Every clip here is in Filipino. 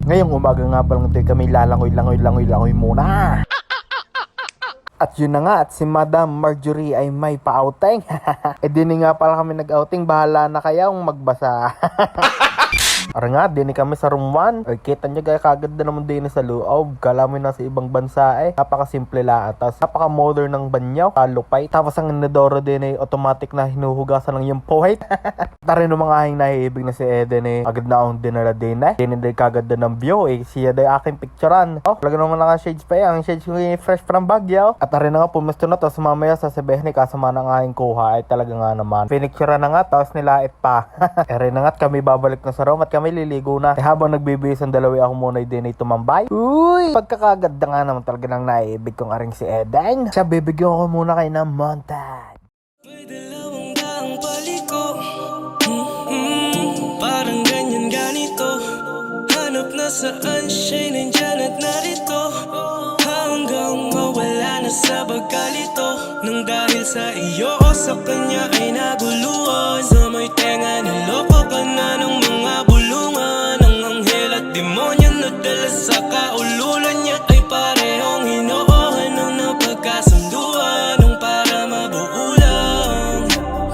Ngayong umaga nga palang ito kami lalangoy muna. At yun na nga, at si Madam Marjorie ay may pa-outing. Di nga pala kami nag-outing, bahala na kayong magbasa. Ara nga, dini kami sa room 1. Ay, kita nyo kaya kagad na naman din sa loob. Kala mo na sa ibang bansa napaka-simple lang. Tapos napaka-modern ng banyaw, kalupay. Tapos ang inodoro din ay automatic na hinuhugasan lang yung puwit. Tari no mga ahing nahiibig na si Eden agad na akong dinala din Dini din kagad na ng view siya day aking picturean. Talaga naman naka-shades pa ang shades ko yung fresh from Baguio. At tari na nga pumesto na to, mamaya sasabihin ni kasama ng ahing kuha ay talaga nga naman. Pinicturean na nga, tapos nilait pa. Ere na nga kami babalik na sa room at kami liligo na. Habang nagbibihis ang dalawi ako muna din ay tumambay. Uy! Pagkakaganda nga naman talaga ng naiibig kong aring si Eden. Siya bibigyan ko muna kayo ng montage. May dalawang daang paliko. Parang ganyan ganito. Hanap na saan siya'y nandyan at narito. Hanggang mawala na sa pagkalito. Nang dahil sa iyo o sa kanya ay naguluhan. Sa may tenga niloko ka na ng mga bulungan. Ang anghel at demonyo na dala sa kaululan niya ay parehong hinoohan ng napagkasunduan. Nung para mabuo lang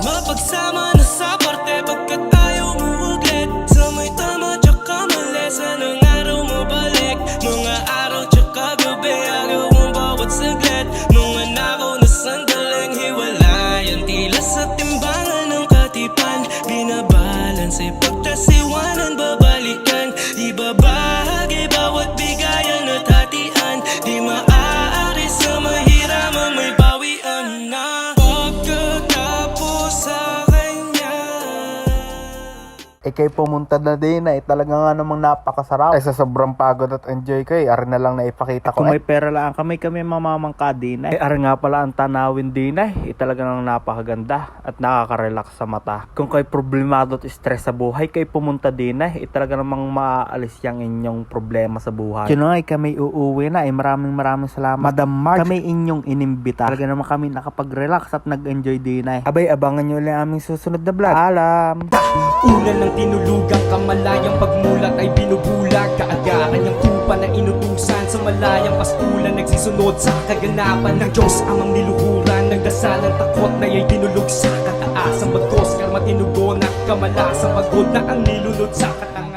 mapagsama na sa parte pagkat tayo muuglit. Sa may tama tsaka mali sa ng araw mabalik. Mga araw tsaka gabi agaw ang bawat saglit. Mga nakaw na sandaling hiwalayan. Tila sa timbangan ng katipan. Binabalance ay pagtasiwanan babalikan. Ibabahagi bawat bigayan at hatian. Di maaari sa mahiraman may bawian na. Pagkatapos sa kanya Kay pumunta na din talaga nga namang napakasarap. Sa sobrang pagod at enjoy ko ari na lang naipakita ko. Kung may pera lang kami mamamangka din ari nga pala ang tanawin din talaga nang napakaganda at nakaka-relax sa mata. Kung kayo problemado at stress sa buhay, kayo pumunta din talaga namang maaalis yung inyong problema sa buhay. Yun nga kami uuwi na maraming salamat Madam Marge. Kami inyong inimbita. Talaga naman kami nakapag-relax at nag-enjoy din Abay, abangan nyo ulit aming susunod na vlog. Alam! Una ng tinulugang kamalayang pagmulat ay binubulag. Kaagaran niyang tupa na inutusan sa malayang pastulan. Nagsisunod sa kaganapan ng Diyos amang niluhuran. Nagdasal ang takot na ay dinulog sa kataas. Ang bagos karma tinugon at kamalas ang pagod na ang nilunod sa katangas.